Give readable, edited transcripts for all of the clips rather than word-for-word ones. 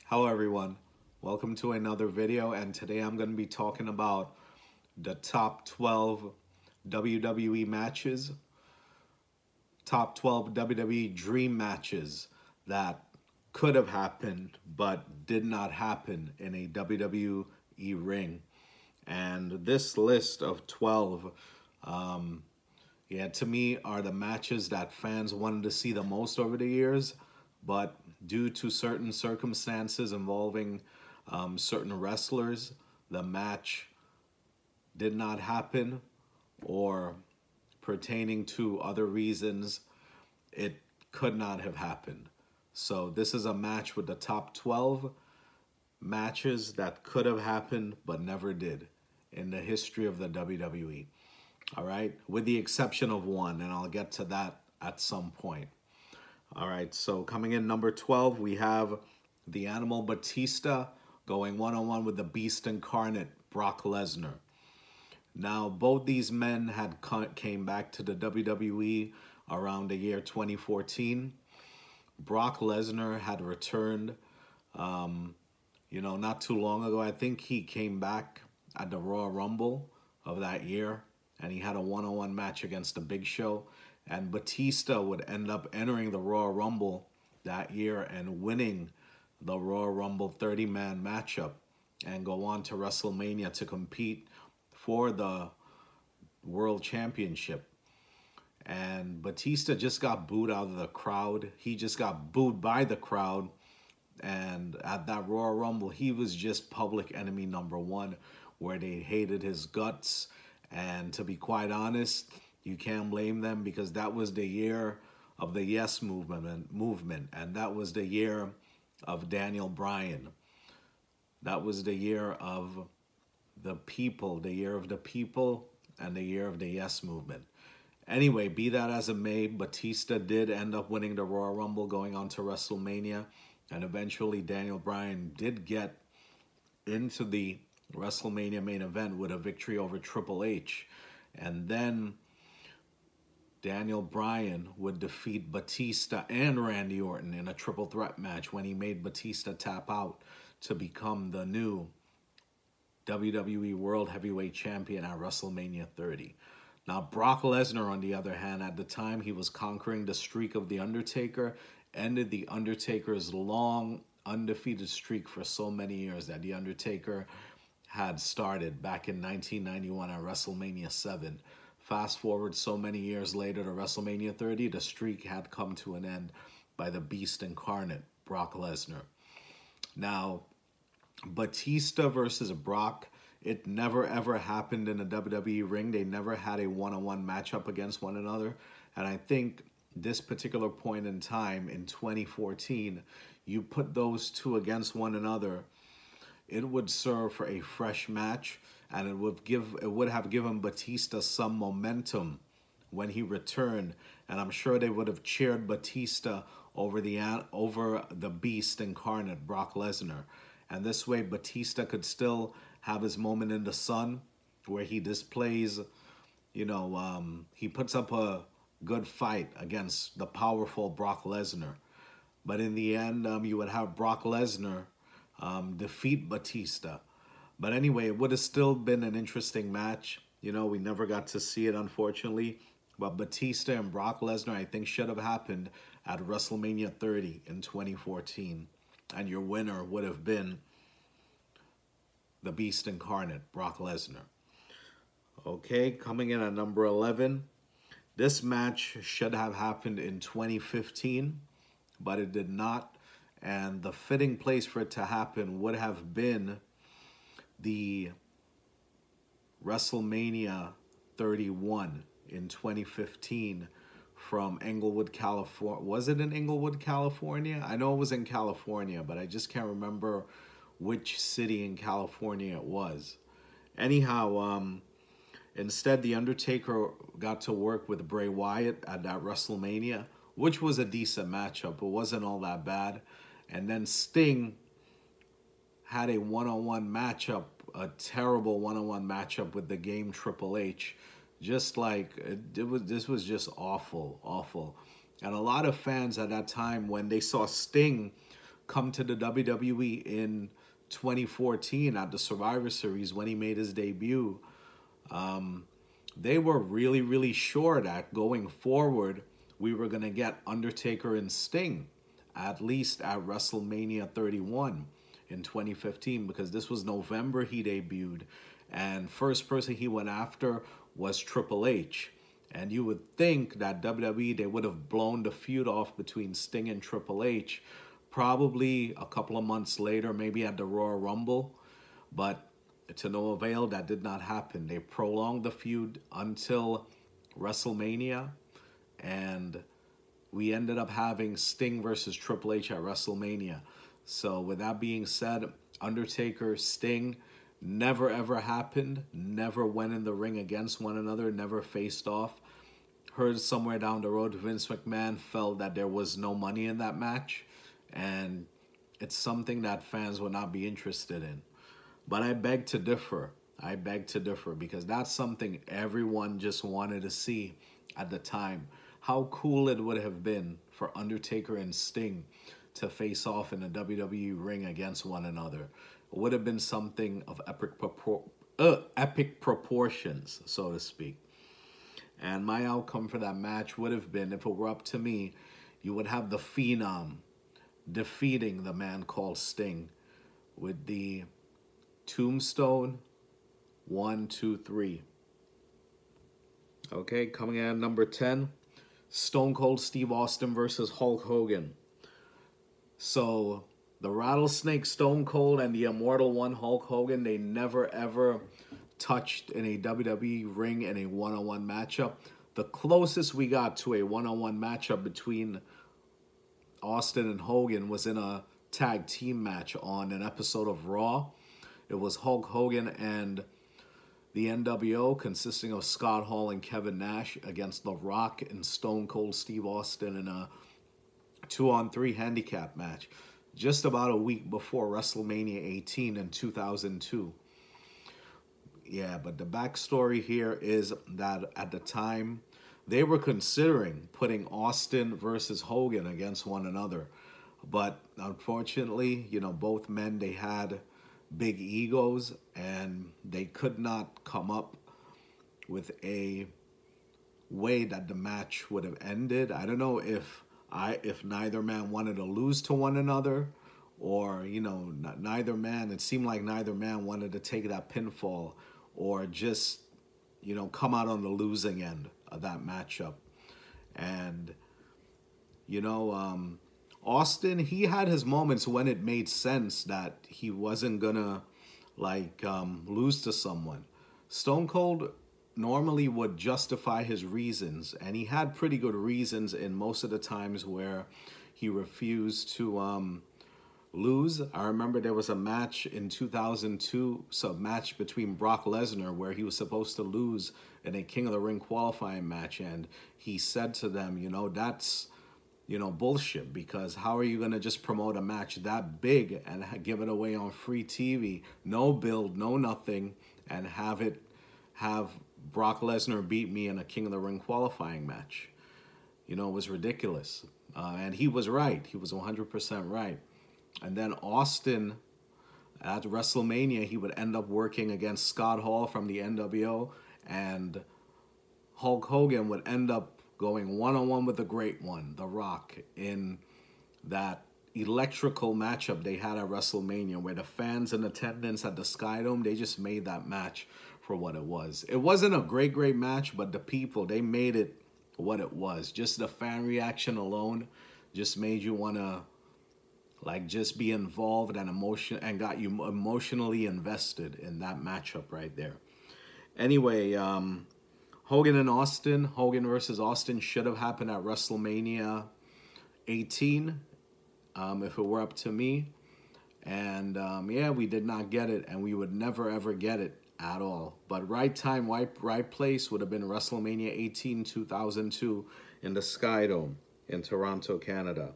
Hello everyone, welcome to another video, and today I'm going to be talking about the top 12 WWE matches, top 12 WWE dream matches that could have happened but did not happen in a WWE ring. And this list of 12, to me are the matches that fans wanted to see the most over the years, but due to certain circumstances involving certain wrestlers, the match did not happen, or pertaining to other reasons, it could not have happened. So this is a match with the top 12 matches that could have happened but never did in the history of the WWE. All right, with the exception of one, and I'll get to that at some point. All right, so coming in number 12, we have the Animal Batista going one-on-one with the Beast Incarnate, Brock Lesnar. Now, both these men had came back to the WWE around the year 2014. Brock Lesnar had returned, not too long ago. I think he came back at the Royal Rumble of that year, and he had a one-on-one match against the Big Show. And Batista would end up entering the Royal Rumble that year and winning the Royal Rumble 30-man matchup and go on to WrestleMania to compete for the World Championship. And Batista just got booed out of the crowd. He just got booed by the crowd. And at that Royal Rumble, he was just public enemy number one, where they hated his guts. And to be quite honest, you can't blame them, because that was the year of the Yes movement, and that was the year of Daniel Bryan. That was the year of the people, the year of the people, and the year of the Yes movement. Anyway, be that as it may, Batista did end up winning the Royal Rumble, going on to WrestleMania, and eventually Daniel Bryan did get into the WrestleMania main event with a victory over Triple H. And then Daniel Bryan would defeat Batista and Randy Orton in a triple threat match when he made Batista tap out to become the new WWE World Heavyweight Champion at WrestleMania 30. Now, Brock Lesnar, on the other hand, at the time he was conquering the streak of The Undertaker, ended The Undertaker's long undefeated streak for so many years that The Undertaker had started back in 1991 at WrestleMania 7. Fast forward so many years later to WrestleMania 30, the streak had come to an end by the Beast Incarnate, Brock Lesnar. Now, Batista versus Brock, it never ever happened in a WWE ring. They never had a one-on-one matchup against one another. And I think this particular point in time in 2014, you put those two against one another, it would serve for a fresh match, and it would have given Batista some momentum when he returned, and I'm sure they would have cheered Batista over the Beast Incarnate, Brock Lesnar. And this way Batista could still have his moment in the sun where he displays, he puts up a good fight against the powerful Brock Lesnar. But in the end, you would have Brock Lesnar defeat Batista. But anyway, it would have still been an interesting match. We never got to see it, unfortunately. But Batista and Brock Lesnar, I think, should have happened at WrestleMania 30 in 2014. And your winner would have been the Beast Incarnate, Brock Lesnar. Okay, coming in at number 11. This match should have happened in 2015, but it did not. And the fitting place for it to happen would have been the WrestleMania 31 in 2015 from Inglewood, California. Was it in Inglewood, California? I know it was in California, but I just can't remember which city in California it was. Anyhow, instead, The Undertaker got to work with Bray Wyatt at that WrestleMania, which was a decent matchup. It wasn't all that bad. And then Sting had a one-on-one matchup, a terrible one-on-one matchup with the Game Triple H. Just like, this was just awful. And a lot of fans at that time, when they saw Sting come to the WWE in 2014 at the Survivor Series when he made his debut, they were really, really sure that going forward, we were going to get Undertaker and Sting, at least at WrestleMania 31 in 2015, because this was November he debuted. And first person he went after was Triple H. And you would think that WWE, they would have blown the feud off between Sting and Triple H probably a couple of months later, maybe at the Royal Rumble. But to no avail, that did not happen. They prolonged the feud until WrestleMania, and we ended up having Sting versus Triple H at WrestleMania. So with that being said, Undertaker, Sting never ever happened, never went in the ring against one another, never faced off. Heard somewhere down the road Vince McMahon felt that there was no money in that match, and it's something that fans would not be interested in. But I beg to differ. I beg to differ, because that's something everyone just wanted to see at the time. How cool it would have been for Undertaker and Sting to face off in a WWE ring against one another. It would have been something of epic proportions, so to speak. And my outcome for that match would have been, if it were up to me, you would have the Phenom defeating the man called Sting with the Tombstone 1, 2, 3. Okay, coming in at number 10, Stone Cold Steve Austin versus Hulk Hogan. So the Rattlesnake Stone Cold and the Immortal One Hulk Hogan, they never ever touched in a WWE ring in a one-on-one matchup. The closest we got to a one-on-one matchup between Austin and Hogan was in a tag team match on an episode of Raw. It was Hulk Hogan and the NWO, consisting of Scott Hall and Kevin Nash, against The Rock and Stone Cold Steve Austin in a 2-on-3 handicap match, just about a week before WrestleMania 18 in 2002. Yeah, but the backstory here is that at the time, they were considering putting Austin versus Hogan against one another. But unfortunately, both men, they had big egos, and they could not come up with a way that the match would have ended. I don't know if neither man wanted to lose to one another, or neither man, it seemed like neither man wanted to take that pinfall, or just come out on the losing end of that matchup. And Austin, he had his moments when it made sense that he wasn't gonna lose to someone. Stone Cold normally would justify his reasons, and he had pretty good reasons in most of the times where he refused to lose. I remember there was a match in 2002, a match between Brock Lesnar where he was supposed to lose in a King of the Ring qualifying match, and he said to them, that's bullshit, because how are you going to just promote a match that big and give it away on free TV, no build, no nothing, and have Brock Lesnar beat me in a King of the Ring qualifying match? It was ridiculous. And he was right. He was 100% right. And then Austin, at WrestleMania, he would end up working against Scott Hall from the NWO, and Hulk Hogan would end up going one-on-one with the Great One, The Rock, in that electrical matchup they had at WrestleMania, where the fans in attendance at the Skydome, they just made that match for what it was. It wasn't a great match, but the people, they made it what it was. Just the fan reaction alone just made you want to just be involved and got you emotionally invested in that matchup right there. Anyway, Hogan and Austin, Hogan versus Austin, should have happened at WrestleMania 18, if it were up to me. And yeah, we did not get it, and we would never ever get it at all. But right time, right place would have been WrestleMania 18, 2002 in the Skydome in Toronto, Canada.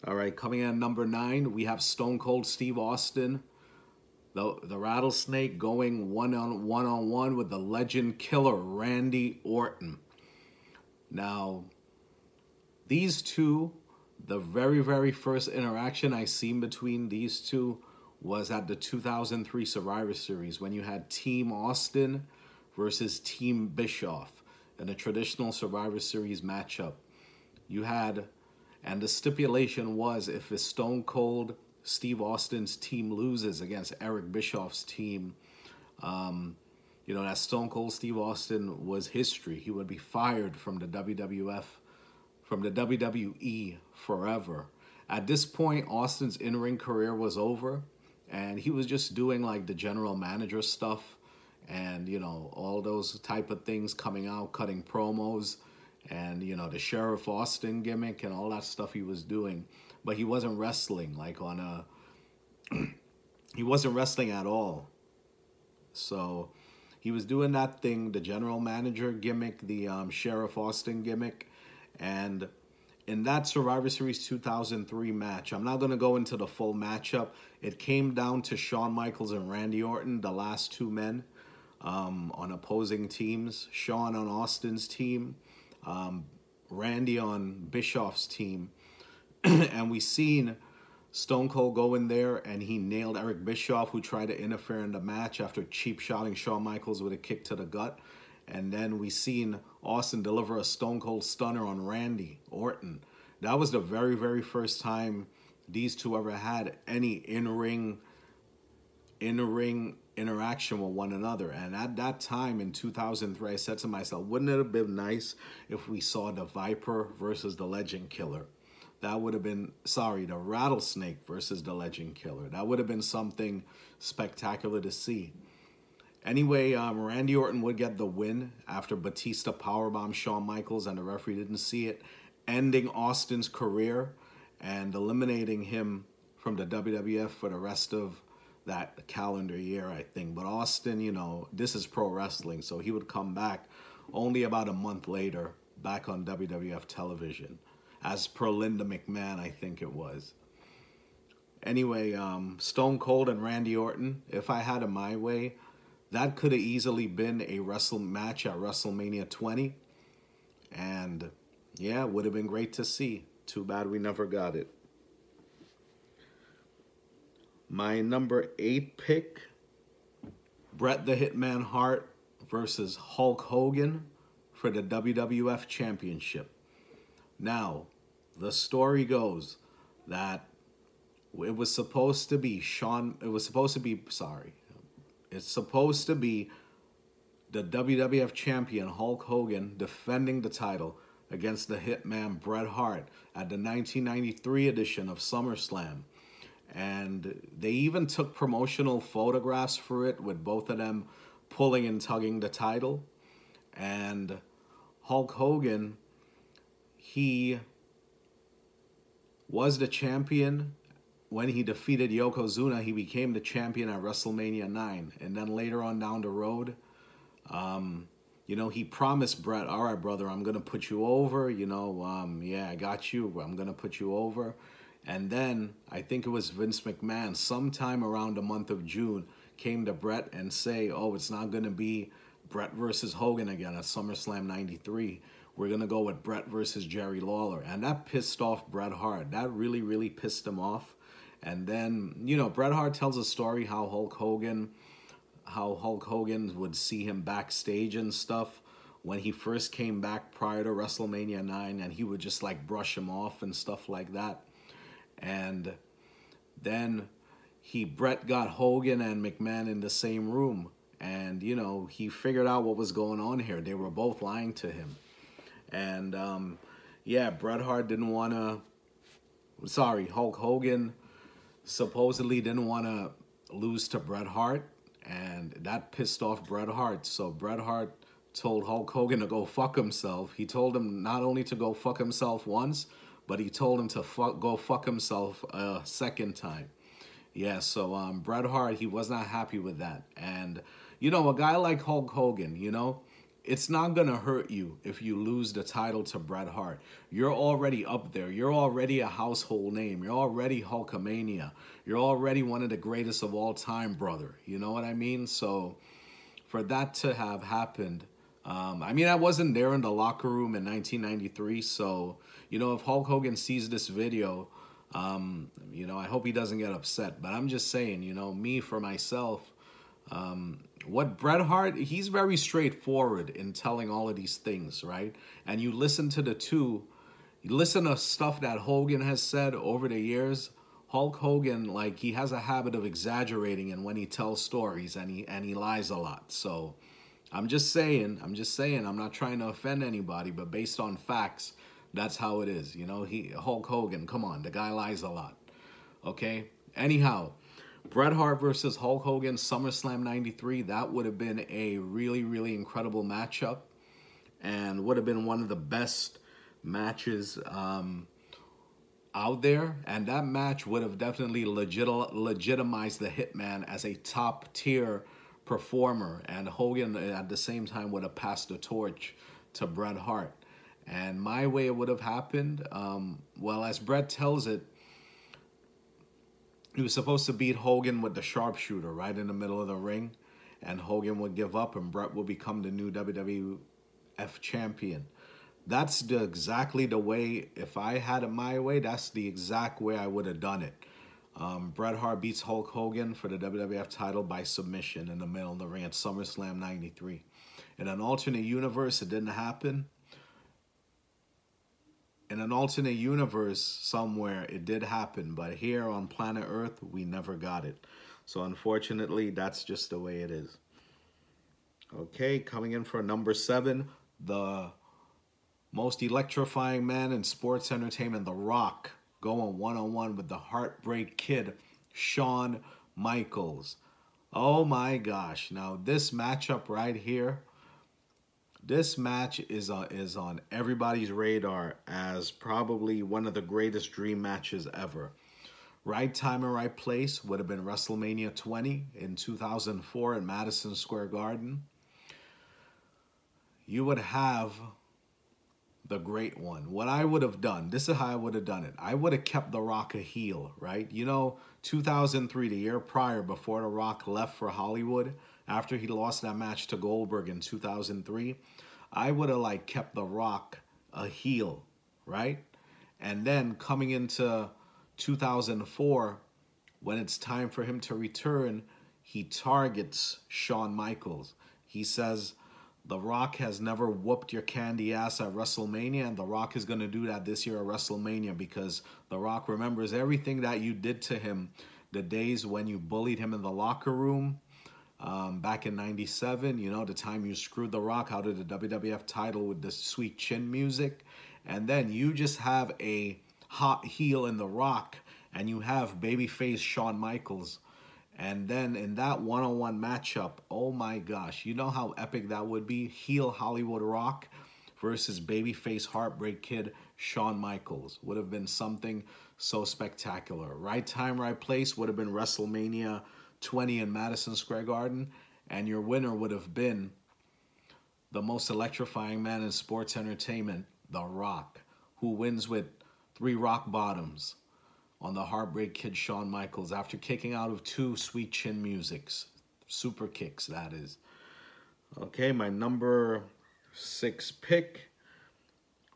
All right, coming in at number 9, we have Stone Cold Steve Austin, the Rattlesnake, going one-on-one with the legend killer Randy Orton. Now, these two, The very, very first interaction I seen between these two was at the 2003 Survivor Series when you had Team Austin versus Team Bischoff in a traditional Survivor Series matchup. You had, and the stipulation was if it's Stone Cold Steve Austin's team loses against Eric Bischoff's team, that Stone Cold Steve Austin was history. He would be fired from the WWF, from the WWE forever. At this point, Austin's in-ring career was over, and he was just doing like the general manager stuff and, all those type of things, coming out, cutting promos, and, the Sheriff Austin gimmick and all that stuff he was doing. But he wasn't wrestling like on a, he wasn't wrestling at all. So he was doing that thing, the general manager gimmick, the Sheriff Austin gimmick. And in that Survivor Series 2003 match, I'm not going to go into the full matchup. It came down to Shawn Michaels and Randy Orton, the last two men on opposing teams. Shawn on Austin's team, Randy on Bischoff's team. And we seen Stone Cold go in there and he nailed Eric Bischoff, who tried to interfere in the match after cheap shotting Shawn Michaels with a kick to the gut. And then we seen Austin deliver a Stone Cold Stunner on Randy Orton. That was the very, very first time these two ever had any in-ring interaction with one another. And at that time in 2003, I said to myself, wouldn't it have been nice if we saw the Viper versus the Legend Killer? That would have been, the Rattlesnake versus the Legend Killer. That would have been something spectacular to see. Anyway, Randy Orton would get the win after Batista powerbombed Shawn Michaels and the referee didn't see it, ending Austin's career and eliminating him from the WWF for the rest of that calendar year, I think. But Austin, this is pro wrestling, so he would come back only about a month later, back on WWF television, as per Linda McMahon, I think it was. Anyway, Stone Cold and Randy Orton, if I had it my way, that could have easily been a match at WrestleMania 20. And yeah, it would have been great to see. Too bad we never got it. My number 8 pick, Bret the Hitman Hart versus Hulk Hogan for the WWF Championship. Now, the story goes that it's supposed to be the WWF champion Hulk Hogan defending the title against the Hitman Bret Hart at the 1993 edition of SummerSlam. And they even took promotional photographs for it with both of them pulling and tugging the title. And Hulk Hogan, he was the champion. When he defeated Yokozuna, he became the champion at WrestleMania 9. And then later on down the road, he promised Bret, all right, brother, I'm going to put you over. I got you. I'm going to put you over. And then I think it was Vince McMahon, sometime around the month of June, came to Bret and say, oh, it's not going to be Bret versus Hogan again at SummerSlam 93. We're going to go with Bret versus Jerry Lawler. And that pissed off Bret Hart. That really, really pissed him off. And then, Bret Hart tells a story how Hulk Hogan would see him backstage and stuff when he first came back prior to WrestleMania 9, and he would just like brush him off and stuff like that. And then Bret got Hogan and McMahon in the same room, and he figured out what was going on here. They were both lying to him. And Bret Hart Hulk Hogan supposedly didn't want to lose to Bret Hart, and that pissed off Bret Hart. So Bret Hart told Hulk Hogan to go fuck himself. He told him not only to go fuck himself once, but he told him to go fuck himself a second time. Yeah, so Bret Hart, he was not happy with that. And, a guy like Hulk Hogan, it's not going to hurt you if you lose the title to Bret Hart. You're already up there. You're already a household name. You're already Hulkamania. You're already one of the greatest of all time, brother. You know what I mean? So for that to have happened, I mean, I wasn't there in the locker room in 1993, so, you know, if Hulk Hogan sees this video, you know, I hope he doesn't get upset. But I'm just saying, you know, me for myself, what Bret Hart, he's very straightforward in telling all of these things, right? And you listen to you listen to stuff that Hogan has said over the years. Hulk Hogan, like, he has a habit of exaggerating, and when he tells stories, and he lies a lot. So I'm just saying, I'm not trying to offend anybody, but based on facts, that's how it is. You know, Hulk Hogan, come on, the guy lies a lot. Okay? Anyhow, Bret Hart versus Hulk Hogan, SummerSlam 93, that would have been a really, really incredible matchup, and would have been one of the best matches out there. And that match would have definitely legitimized the Hitman as a top tier performer, and Hogan at the same time would have passed the torch to Bret Hart. And my way it would have happened, well, as Bret tells it, he was supposed to beat Hogan with the sharpshooter right in the middle of the ring, and Hogan would give up, and Bret would become the new WWF champion. That's exactly the way, if I had it my way, that's the exact way I would have done it. Bret Hart beats Hulk Hogan for the WWF title by submission in the middle of the ring at SummerSlam 93. In an alternate universe, it didn't happen. In an alternate universe somewhere, it did happen. But here on planet Earth, we never got it. So unfortunately, that's just the way it is. Okay, coming in for number 7, the most electrifying man in sports entertainment, The Rock, going one-on-one with the Heartbreak Kid, Shawn Michaels. Oh my gosh. Now this matchup right here, this match is on everybody's radar as probably one of the greatest dream matches ever. Right time and right place would have been WrestleMania 20 in 2004 in Madison Square Garden. You would have the great one. What I would have done, this is how I would have done it. I would have kept The Rock a heel, right? You know, 2003, the year prior, before The Rock left for Hollywood, after he lost that match to Goldberg in 2003, I would have, like, kept The Rock a heel, right? And then coming into 2004, when it's time for him to return, he targets Shawn Michaels. He says, The Rock has never whooped your candy ass at WrestleMania, and The Rock is going to do that this year at WrestleMania because The Rock remembers everything that you did to him, the days when you bullied him in the locker room back in 97, you know, the time you screwed The Rock out of the WWF title with the sweet chin music. And then you just have a hot heel in The Rock, and you have babyface Shawn Michaels. And then in that one-on-one matchup, oh my gosh, you know how epic that would be? Heel Hollywood Rock versus babyface Heartbreak Kid Shawn Michaels. Would have been something so spectacular. Right time, right place would have been WrestleMania 20 in Madison Square Garden. And your winner would have been the most electrifying man in sports entertainment, The Rock, who wins with 3 rock bottoms on the Heartbreak Kid Shawn Michaels after kicking out of 2 sweet chin musics. Super kicks, that is. Okay, my number 6 pick,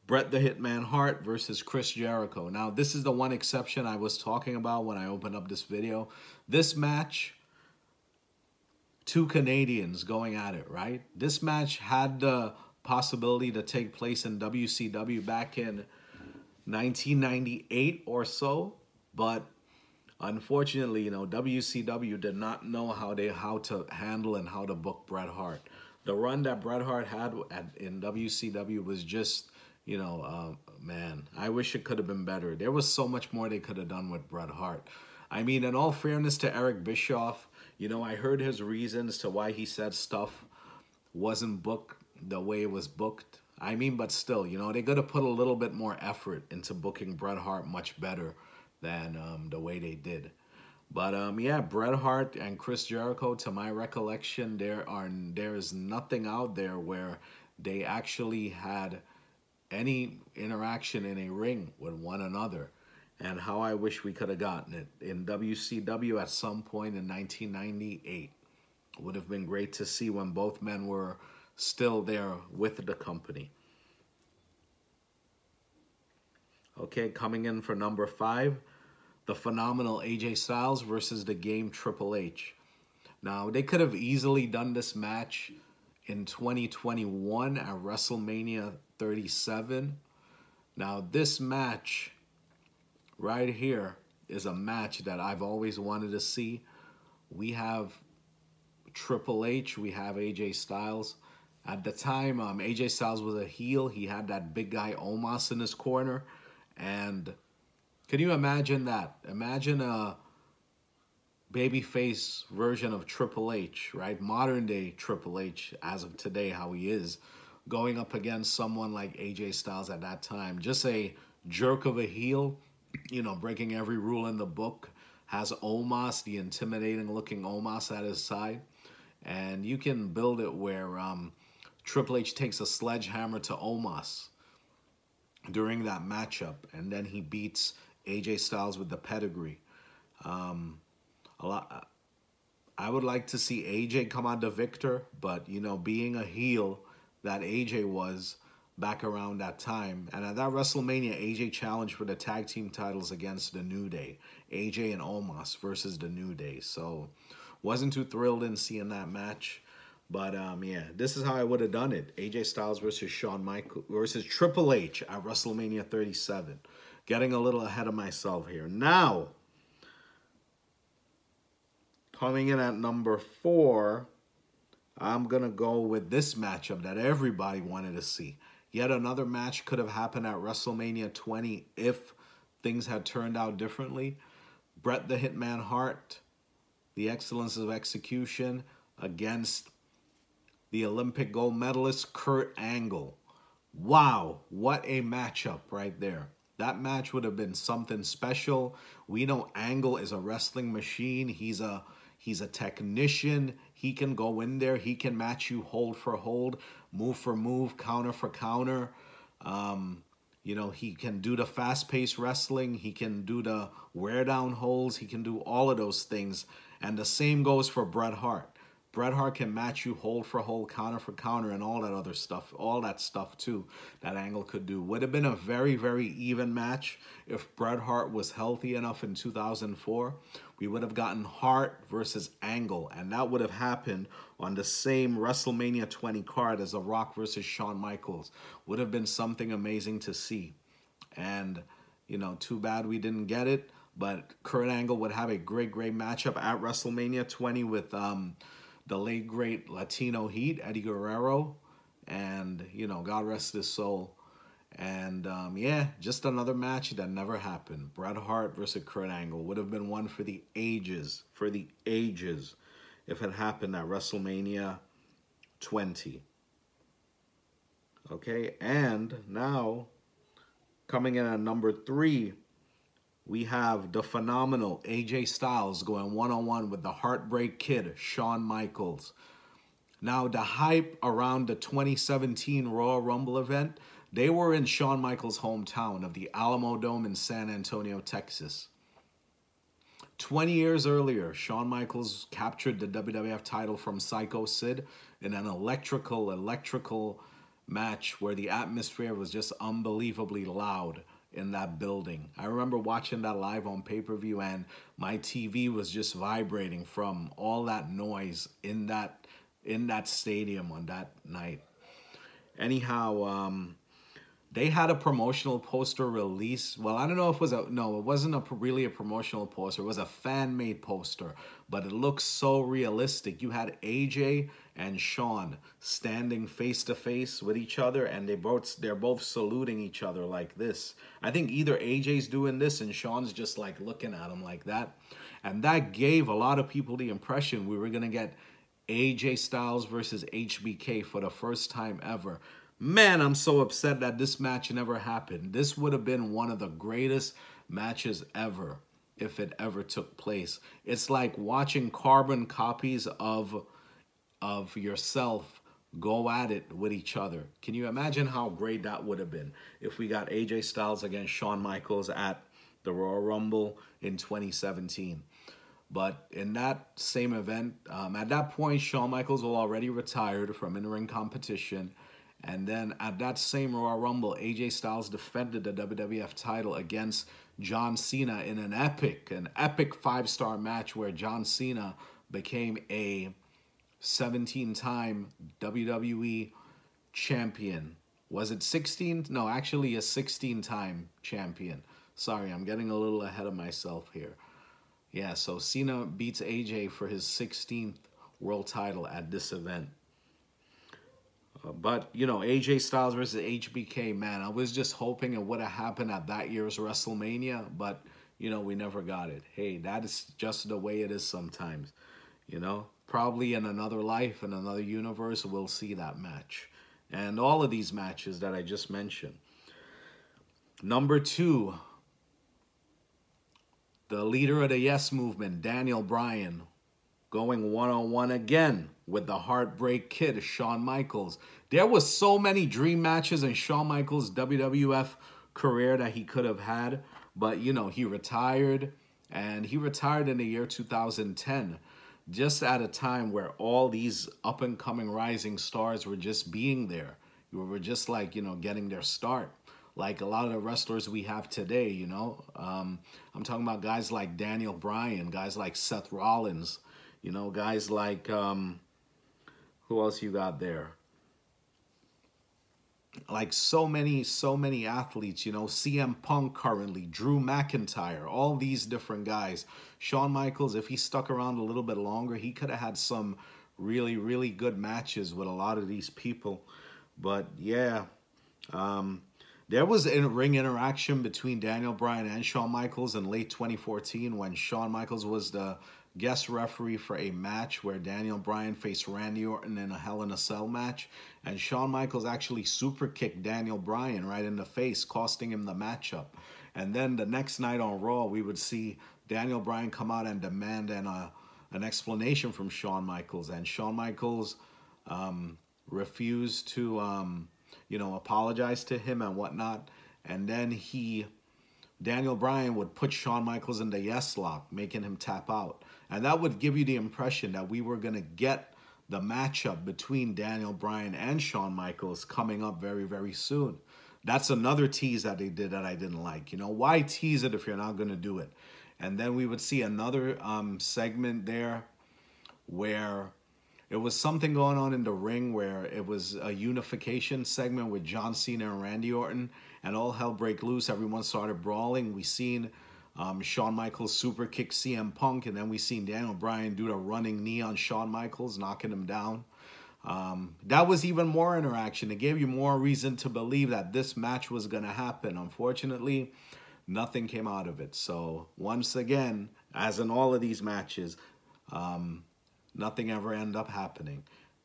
Bret the Hitman Hart versus Chris Jericho. Now, this is the one exception I was talking about when I opened up this video. This match, 2 Canadians going at it, right? This match had the possibility to take place in WCW back in 1998 or so. But unfortunately, you know, WCW did not know how to handle and how to book Bret Hart. The run that Bret Hart had in WCW was just, you know, man, I wish it could have been better. There was so much more they could have done with Bret Hart. I mean, in all fairness to Eric Bischoff, you know, I heard his reasons to why he said stuff wasn't booked the way it was booked. I mean, but still, you know, they got to put a little bit more effort into booking Bret Hart much better than the way they did. But yeah, Bret Hart and Chris Jericho, to my recollection, there is nothing out there where they actually had any interaction in a ring with one another. And how I wish we could have gotten it in WCW at some point in 1998. Would have been great to see when both men were still there with the company. Okay, coming in for number 5, the phenomenal AJ Styles versus the game Triple H. Now, they could have easily done this match in 2021 at WrestleMania 37. Now, this match right here is a match that I've always wanted to see. We have Triple H, we have AJ Styles. At the time, AJ Styles was a heel. He had that big guy Omos in his corner. And can you imagine that? Imagine a babyface version of Triple H, right? Modern day Triple H, as of today, how he is, going up against someone like AJ Styles at that time. Just a jerk of a heel, you know, breaking every rule in the book, has Omos, the intimidating looking Omos at his side. And you can build it where Triple H takes a sledgehammer to Omos during that matchup, and then he beats AJ Styles with the pedigree. I would like to see AJ come out the victor, but, you know, being a heel that AJ was back around that time, and at that WrestleMania, AJ challenged for the tag team titles against the New Day. AJ and Omos versus the New Day. So, wasn't too thrilled in seeing that match. But, yeah, this is how I would have done it. AJ Styles versus Shawn Michaels versus Triple H at WrestleMania 37. Getting a little ahead of myself here. Now, coming in at number 4, I'm going to go with this matchup that everybody wanted to see. Yet another match could have happened at WrestleMania 20 if things had turned out differently. Bret the Hitman Hart, the excellence of execution, against the Olympic gold medalist Kurt Angle. Wow, what a matchup right there. That match would have been something special. We know Angle is a wrestling machine. He's a technician. He can go in there. He can match you hold for hold, move for move, counter for counter. You know, he can do the fast-paced wrestling. He can do the wear-down holds. He can do all of those things. And the same goes for Bret Hart. Bret Hart can match you hold for hold, counter for counter, and all that other stuff. All that stuff, too, that Angle could do. Would have been a very, very even match if Bret Hart was healthy enough in 2004. We would have gotten Hart versus Angle, and that would have happened on the same WrestleMania 20 card as The Rock versus Shawn Michaels. Would have been something amazing to see. And, you know, too bad we didn't get it. But Kurt Angle would have a great, great matchup at WrestleMania 20 with the late, great Latino Heat, Eddie Guerrero. And, you know, God rest his soul. And, yeah, just another match that never happened. Bret Hart versus Kurt Angle would have been one for the ages, if it happened at WrestleMania 20. Okay, and now, coming in at number 3, we have the phenomenal AJ Styles going one-on-one with the Heartbreak Kid, Shawn Michaels. Now, the hype around the 2017 Royal Rumble event, they were in Shawn Michaels' hometown of the Alamo Dome in San Antonio, Texas. 20 years earlier, Shawn Michaels captured the WWF title from Psycho Sid in an electrical match where the atmosphere was just unbelievably loud in that building. I remember watching that live on pay-per-view, and my TV was just vibrating from all that noise in that stadium on that night. Anyhow, they had a promotional poster release. Well, I don't know if it was it wasn't really a promotional poster. It was a fan-made poster, but it looks so realistic. You had AJ and Shawn standing face to face with each other, and they're both saluting each other like this. I think either AJ's doing this and Shawn's just like looking at him like that. And that gave a lot of people the impression we were going to get AJ Styles versus HBK for the first time ever. Man, I'm so upset that this match never happened. This would have been one of the greatest matches ever if it ever took place. It's like watching carbon copies of yourself go at it with each other. Can you imagine how great that would have been if we got AJ Styles against Shawn Michaels at the Royal Rumble in 2017? But in that same event, at that point, Shawn Michaels was already retired from in-ring competition. And then at that same Royal Rumble, AJ Styles defended the WWF title against John Cena in an epic five-star match where John Cena became a 17-time WWE champion. Was it 16? No, actually a 16-time champion. Sorry, I'm getting a little ahead of myself here. Yeah, so Cena beats AJ for his 16th world title at this event. But, you know, AJ Styles versus HBK, man, I was just hoping it would have happened at that year's WrestleMania, but, you know, we never got it. Hey, that is just the way it is sometimes, you know? Probably in another life, in another universe, we'll see that match. And all of these matches that I just mentioned. Number 2, the leader of the Yes Movement, Daniel Bryan, going one-on-one again with the Heartbreak Kid, Shawn Michaels. There was so many dream matches in Shawn Michaels' WWF career that he could have had, but, you know, he retired, and he retired in the year 2010, just at a time where all these up-and-coming rising stars were just being there. You were just like, you know, getting their start. Like a lot of the wrestlers we have today, you know. I'm talking about guys like Daniel Bryan, guys like Seth Rollins, you know, guys like, who else you got there? Like so many athletes, you know, CM Punk currently, Drew McIntyre, all these different guys. Shawn Michaels, if he stuck around a little bit longer, he could have had some really good matches with a lot of these people. But yeah, there was a ring interaction between Daniel Bryan and Shawn Michaels in late 2014 when Shawn Michaels was the guest referee for a match where Daniel Bryan faced Randy Orton in a Hell in a Cell match. And Shawn Michaels actually super kicked Daniel Bryan right in the face, costing him the matchup. And then the next night on Raw, we would see Daniel Bryan come out and demand an explanation from Shawn Michaels. And Shawn Michaels refused to, you know, apologize to him and whatnot. And then Daniel Bryan would put Shawn Michaels in the yes lock, making him tap out. And that would give you the impression that we were going to get the matchup between Daniel Bryan and Shawn Michaels coming up very soon. That's another tease that they did that I didn't like. You know, why tease it if you're not going to do it? And then we would see another segment there where it was something going on in the ring where it was a unification segment with John Cena and Randy Orton, and all hell break loose. Everyone started brawling. We seen Shawn Michaels super kick CM Punk, and then we seen Daniel Bryan do the running knee on Shawn Michaels, knocking him down. That was even more interaction. It gave you more reason to believe that this match was going to happen. Unfortunately, nothing came out of it. So once again, as in all of these matches, nothing ever ended up happening.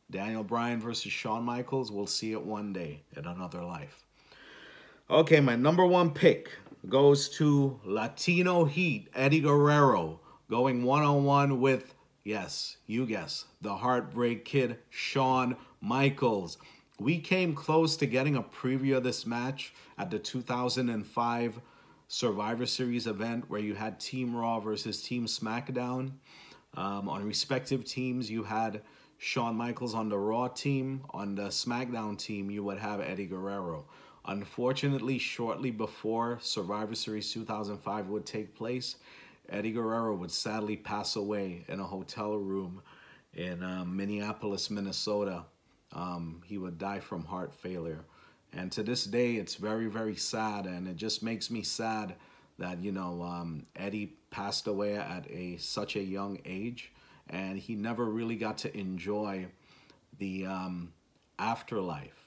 Daniel Bryan versus Shawn Michaels, we'll see it one day in another life. Okay, my number 1 pick goes to Latino Heat, Eddie Guerrero, going one-on-one with, yes, you guess, the Heartbreak Kid, Shawn Michaels. We came close to getting a preview of this match at the 2005 Survivor Series event where you had Team Raw versus Team SmackDown. On respective teams, you had Shawn Michaels on the Raw team. On the SmackDown team, you would have Eddie Guerrero. Unfortunately, shortly before Survivor Series 2005 would take place, Eddie Guerrero would sadly pass away in a hotel room in Minneapolis, Minnesota. He would die from heart failure. And to this day, it's very sad, and it just makes me sad that, you know, Eddie passed away at such a young age, and he never really got to enjoy the afterlife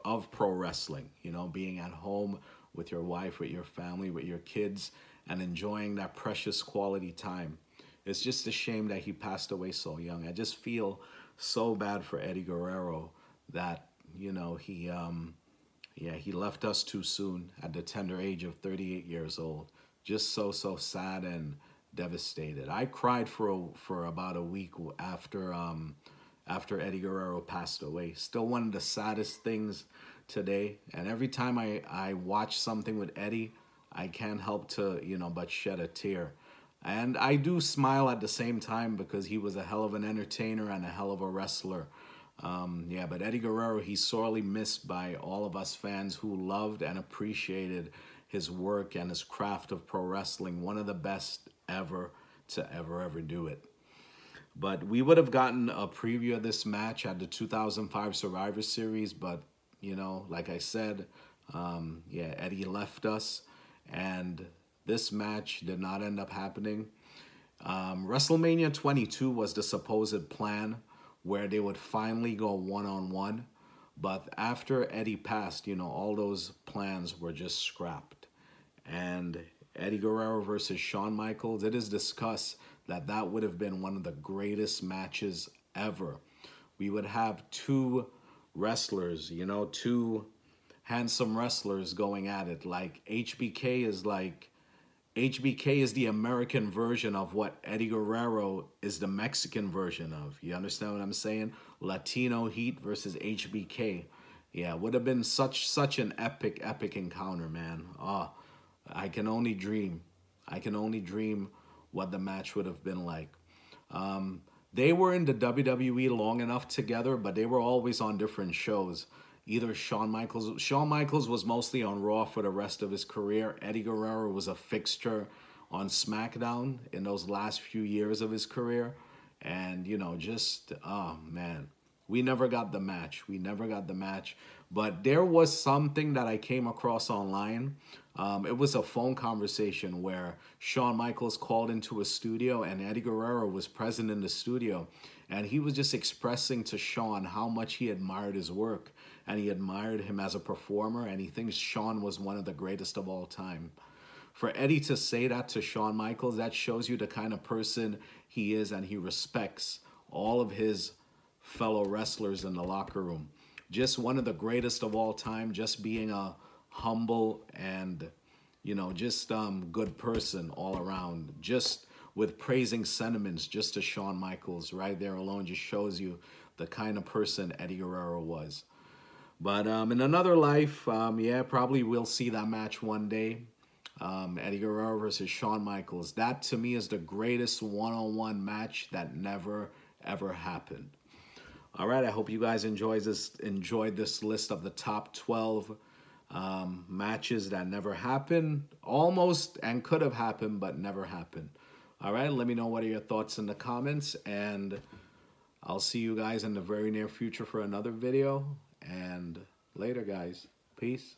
of pro wrestling, you know, being at home with your wife, with your family, with your kids, and enjoying that precious quality time. It's just a shame that he passed away so young. I just feel so bad for Eddie Guerrero that, you know, he left us too soon at the tender age of 38 years old. Just so sad and devastated. I cried for about a week after Eddie Guerrero passed away. Still one of the saddest things today. And every time I watch something with Eddie, I can't help to, you know, but shed a tear. And I do smile at the same time because he was a hell of an entertainer and a hell of a wrestler. Yeah, but Eddie Guerrero, he's sorely missed by all of us fans who loved and appreciated his work and his craft of pro wrestling. One of the best ever to ever do it. But we would have gotten a preview of this match at the 2005 Survivor Series, but you know, like I said, yeah, Eddie left us, and this match did not end up happening. WrestleMania 22 was the supposed plan where they would finally go one-on-one, but after Eddie passed, you know, all those plans were just scrapped. And Eddie Guerrero versus Shawn Michaels, it is discussed that that would have been one of the greatest matches ever. We would have two wrestlers, you know, two handsome wrestlers going at it. HBK is the American version of what Eddie Guerrero is the Mexican version of. You understand what I'm saying? Latino Heat versus HBK. Yeah, would have been such an epic encounter, man. I can only dream. I can only dream what the match would have been like. They were in the WWE long enough together, but they were always on different shows. Either Shawn Michaels was mostly on Raw for the rest of his career. Eddie Guerrero was a fixture on SmackDown in those last few years of his career. And, you know, just, oh, man. We never got the match. We never got the match. But there was something that I came across online. It was a phone conversation where Shawn Michaels called into a studio and Eddie Guerrero was present in the studio. And he was just expressing to Shawn how much he admired his work. And he admired him as a performer. And he thinks Shawn was one of the greatest of all time. For Eddie to say that to Shawn Michaels, that shows you the kind of person he is, and he respects all of his fellow wrestlers in the locker room. Just one of the greatest of all time, just being a humble and, you know, just good person all around. Just with praising sentiments just to Shawn Michaels. Right there alone just shows you the kind of person Eddie Guerrero was. But in another life, yeah, probably we'll see that match one day. Eddie Guerrero versus Shawn Michaels. That to me is the greatest one-on-one match that never ever happened. All right, I hope you guys enjoyed this list of the top 12 matches that never happened, almost and could have happened, but never happened. All right, let me know what are your thoughts in the comments, and I'll see you guys in the very near future for another video. And later, guys. Peace.